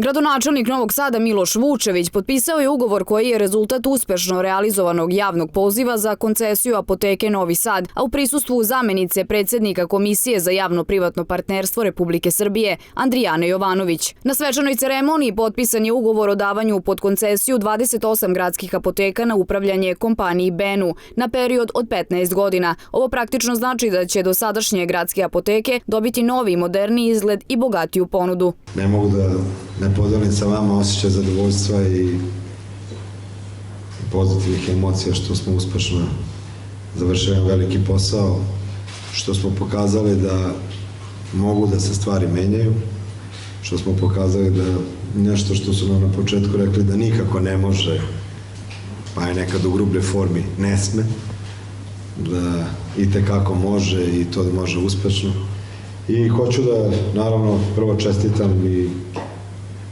Gradonačelnik Novog Sada Miloš Vučević potpisao je ugovor koji je rezultat uspešno realizovanog javnog poziva za koncesiju apoteke Novi Sad, a u prisustvu zamenice predsjednika Komisije za javno-privatno partnerstvo Republike Srbije Andrijane Jovanović. Na svečanoj ceremoniji potpisan je ugovor o davanju pod koncesiju 28 gradskih apoteka na upravljanje kompaniji Benu na period od 15 godina. Ovo praktično znači da će dosadašnje gradske apoteke dobiti novi, moderniji izgled i bogatiju ponudu. Ne mogu da ne podelim sa vama osjećaj zadovoljstva i pozitivnih emocija što smo uspešno završili veliki posao, što smo pokazali da mogu da se stvari menjaju, što smo pokazali da nešto što su nam na početku rekli da nikako ne može, pa je nekad u grublje formi ne sme, da i tekako može i to da može uspešno. I hoću da, naravno, prvo čestitam i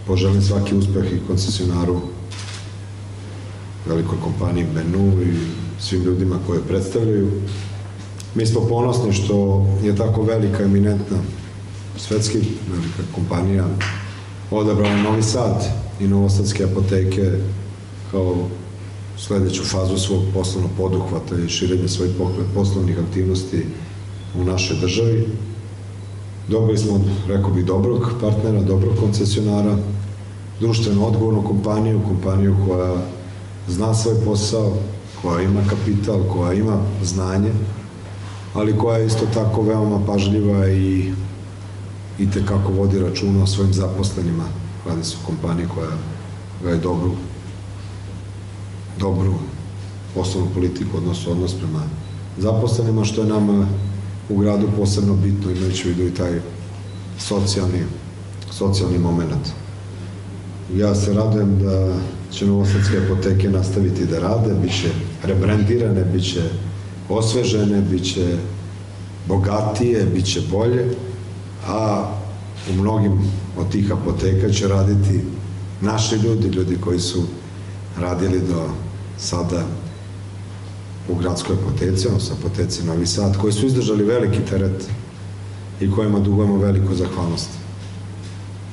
poželim svaki uspeh i koncesionaru, velikoj kompaniji Benu i svim ljudima koje predstavljaju. Mi smo ponosni što je tako velika, eminentna, svetski velika kompanija odabrala Novi Sad i novosadske apoteke kao sledeću fazu svog poslovnog poduhvata i širenja svojih poslovnih aktivnosti u našoj državi. Dobili smo, rekao bih, dobrog partnera, dobrog koncesionara, društveno odgovornu kompaniju koja zna svoj posao, koja ima kapital, koja ima znanje, ali koja je isto tako veoma pažljiva i tekako vodi računa o svojim zaposlenima. Radi se o kompaniji koja gaje dobru poslovnu politiku, odnosno odnos prema zaposlenima, što je nama u gradu posebno bitno, imajući u vidu i taj socijalni moment. Ja se radujem da će novosadske apoteke nastaviti da rade, bit će rebrandirane, bit će osvežene, bit će bogatije, bit će bolje, a u mnogim od tih apoteka će raditi naši ljudi koji su radili do sada u gradskoj apoteci, odnosno apoteci Novi Sad, koji su izdržali veliki teret i kojima dugujemo veliku zahvalnost.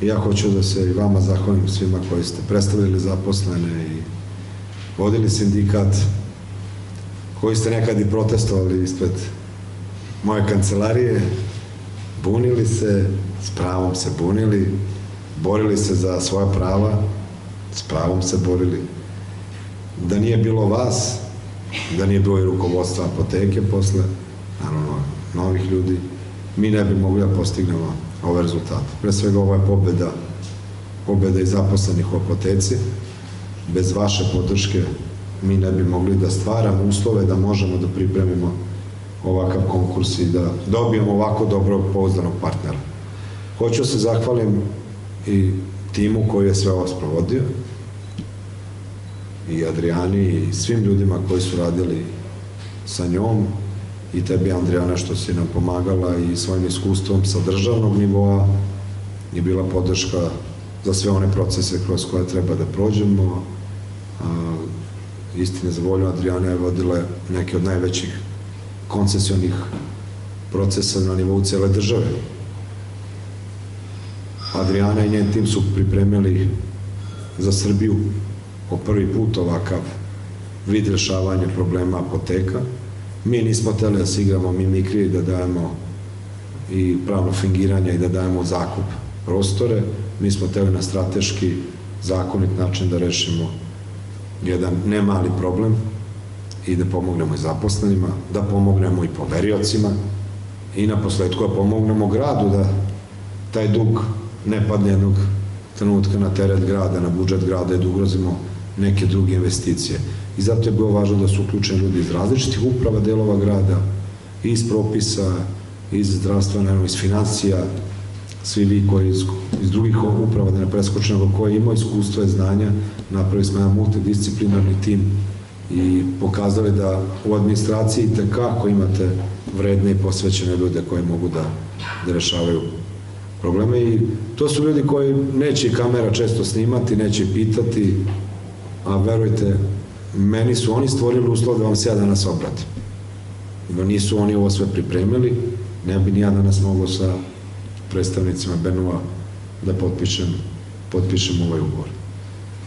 I ja hoću da se i vama zahvalim svima koji ste predstavljali zaposlene i vodili sindikat, koji ste nekad i protestovali ispred moje kancelarije, bunili se, s pravom se bunili, borili se za svoja prava, s pravom se borili. Da nije bilo vas, da nije bilo i rukovodstva apoteke posle, naravno novih ljudi, mi ne bi mogli da postignemo ove rezultate. Pre svega ovo je pobeda i zaposlenih u apoteci. Bez vaše podrške mi ne bi mogli da stvaramo uslove da možemo da pripremimo ovakav konkurs i da dobijemo ovako dobrog, pouzdanog partnera. Hoću se zahvalim i timu koji je sve ovo sprovodio, i Adrijani i svim ljudima koji su radili sa njom, i tebi, Andrijana, što si nam pomagala i svojim iskustvom sa državnog nivoa je bila podrška za sve one procese kroz koje treba da prođemo. Istine za volju, Adrijana je vodila neke od najvećih koncesionih procesa na nivou cele države. Adrijana i njen tim su pripremili za Srbiju po prvi put ovakav vid rešavanja problema apoteka. Mi nismo hteli da se igramo mimikrije, da dajemo i pravno fingiranje i da dajemo zakup prostore. Mi smo hteli na strateški, zakonit način da rešimo jedan nemali problem i da pomognemo i zaposlenima, da pomognemo i poveriocima i na posledku da pomognemo gradu da taj dug ne padne jednog trenutka na teret grada, na budžet grada i da ugrozimo neke druge investicije. I zato je bilo važno da su uključeni ljudi iz različitih uprava delova grada, iz propisa, iz zdravstva, naravno iz financija, svi vi koji iz drugih uprava, da ne preskočimo, koji imaju iskustva i znanja, napravili smo jedan multidisciplinarni tim i pokazali da u administraciji tekako imate vredne i posvećene ljude koji mogu da rešavaju probleme. I to su ljudi koji neće kamera često snimati, neće pitati, a verujte, meni su oni stvorili uslov da vam se ja danas obratim. Nisu oni ovo sve pripremili, ne bi ni ja danas mogao sa predstavnicima Benua da potpišem potpišemo ovaj ugovor.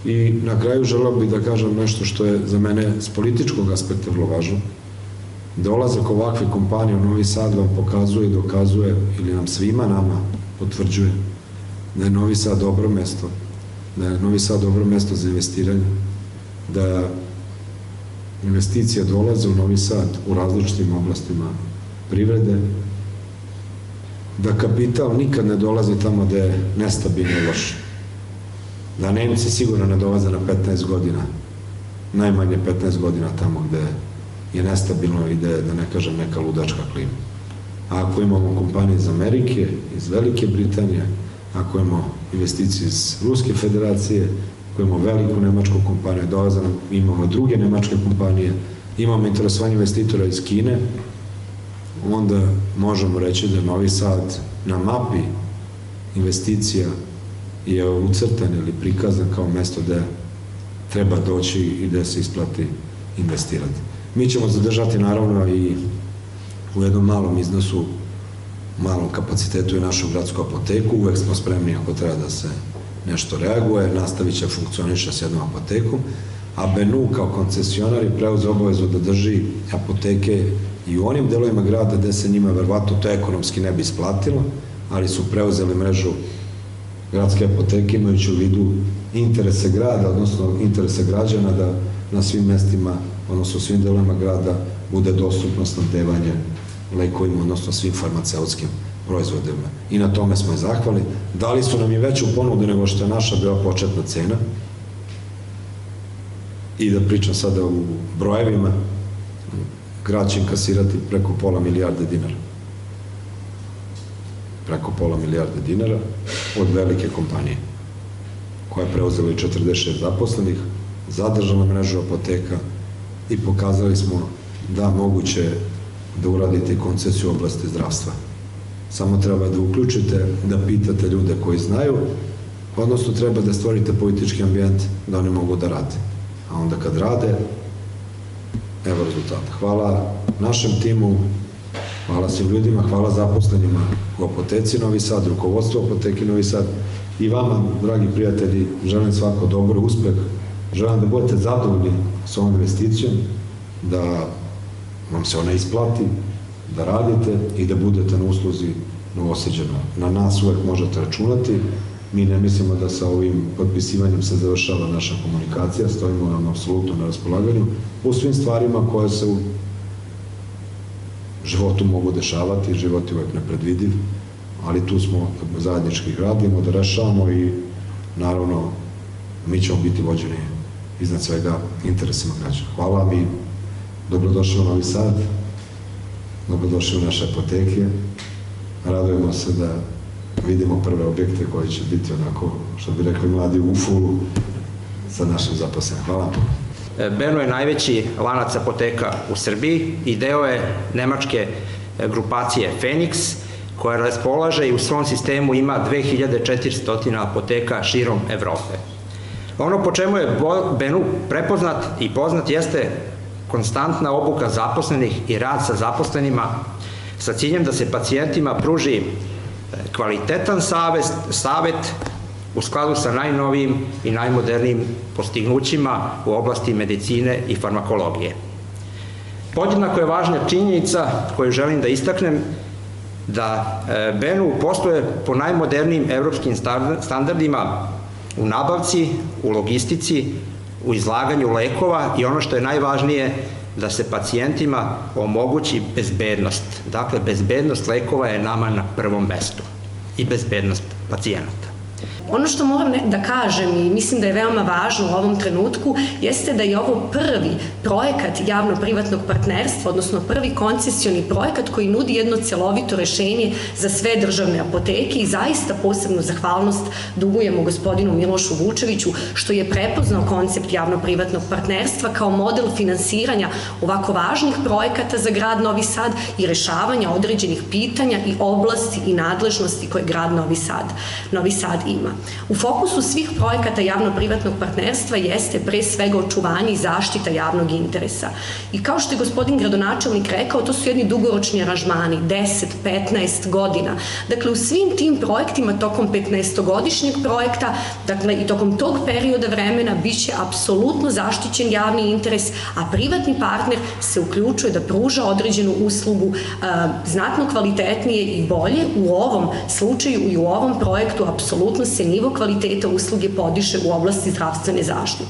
I na kraju želeo bih da kažem nešto što je za mene s političkog aspekta vrlo važno. Dolazak ovakve kompanije u Novi Sad vam pokazuje i dokazuje, ili nam svima nama potvrđuje, da je Novi Sad dobro mesto, da je Novi Sad dobro mesto za investiranje, da investicije dolaze u Novi Sad u različitim oblastima privrede, da kapital nikad ne dolazi tamo gde je nestabilno i loše, da Nemci sigurno ne dolaze na 15 godina, najmanje 15 godina tamo gde je nestabilno i gde, da ne kažem, neka ludačka klima. A ako imamo kompanije iz Amerike, iz Velike Britanije, ako imamo investicije iz Ruske federacije, ako imamo veliku nemačku kompaniju, dolaze nam, imamo druge nemačke kompanije, imamo interesovanje investitora iz Kine, onda možemo reći da Novi Sad na mapi investicija je ucrtan ili prikazan kao mesto gde treba doći i gde se isplati investirati. Mi ćemo zadržati naravno i u jednom malom iznosu, malom kapacitetu i našu gradsku apoteku. Uvek smo spremni ako treba da se nešto reaguje, nastavit će funkcioniše s jednom apotekom, a Benu kao koncesionar je preuzeo obavezu da drži apoteke i u onim delovima grada gde se njima verovatno to ekonomski ne bi isplatilo, ali su preuzeli mrežu gradske apoteke imajući u vidu interese grada, odnosno interese građana da na svim mestima, odnosno u svim delovima grada bude dostupno snabdevanje lekovima, odnosno svim farmaceutskim proizvodima. I na tome smo i zahvali. Dali su nam i veću ponudu nego što je naša bila početna cena. I da pričam sada u brojevima, grad će inkasirati preko pola milijarde dinara. Preko pola milijarde dinara od velike kompanije koja je preuzela i 46 zaposlenih, zadržala mrežu apoteka i pokazali smo da moguće da uradite koncesiju u oblasti zdravstva. Samo treba da uključite, da pitate ljude koji znaju, odnosno treba da stvorite politički ambijent da oni mogu da rade. A onda kad rade, evo rezultata. Hvala našem timu, hvala svim ljudima, hvala zaposlenima u apoteci Novi Sad, rukovodstvu apoteke Novi Sad i vama, dragi prijatelji, želim svako dobro, uspeh, želim da budete zadovoljni s ovom investicijom, da vam se ona isplati, da radite i da budete na usluzi Novosađana. Na nas uvek možete računati, mi ne mislimo da sa ovim potpisivanjem se završava naša komunikacija, stojimo nam apsolutno na raspolaganju u svim stvarima koje se u životu mogu dešavati, život je uvek nepredvidiv, ali tu smo zajednički radimo, da rešavamo i naravno mi ćemo biti vođeni iznad svega interesima građana. Hvala vam i dobrodošli u Novi Sad, dobrodošli u naše apoteke, radujemo se da vidimo prve objekte koji će biti onako, što bi rekli mladi, u fulu sa našim zaposlenim. Hvala. Benu je najveći lanac apoteka u Srbiji i deo je nemačke grupacije Phoenix, koja raspolaže i u svom sistemu ima 2400 apoteka širom Evrope. Ono po čemu je Benu prepoznat i poznat jeste konstantna obuka zaposlenih i rad sa zaposlenima sa ciljem da se pacijentima pruži kvalitetan savet u skladu sa najnovijim i najmodernijim postignućima u oblasti medicine i farmakologije. Podjednako je važna činjenica koju želim da istaknem da Benu posluje po najmodernijim evropskim standardima u nabavci, u logistici, u izlaganju lekova i ono što je najvažnije, da se pacijentima omogući bezbednost. Dakle, bezbednost lekova je nama na prvom mestu i bezbednost pacijenata. Ono što moram da kažem i mislim da je veoma važno u ovom trenutku jeste da je ovo prvi projekat javno-privatnog partnerstva, odnosno prvi koncesioni projekat koji nudi jedno celovito rešenje za sve državne apoteke i zaista posebnu zahvalnost dugujemo gospodinu Milošu Vučeviću što je prepoznao koncept javno-privatnog partnerstva kao model finansiranja ovako važnih projekata za grad Novi Sad i rešavanja određenih pitanja i oblasti i nadležnosti koje grad Novi Sad ima. U fokusu svih projekata javno-privatnog partnerstva jeste pre svega očuvanje i zaštita javnog interesa. I kao što je gospodin gradonačelnik rekao, to su jedni dugoročni aranžmani, 10, 15 godina. Dakle, u svim tim projektima tokom 15-godišnjeg projekta, dakle i tokom tog perioda vremena biće apsolutno zaštićen javni interes, a privatni partner se uključuje da pruža određenu uslugu znatno kvalitetnije i bolje. U ovom slučaju i u ovom projektu apsolutno se nivo kvaliteta usluge podiže u oblasti zdravstvene zaštite.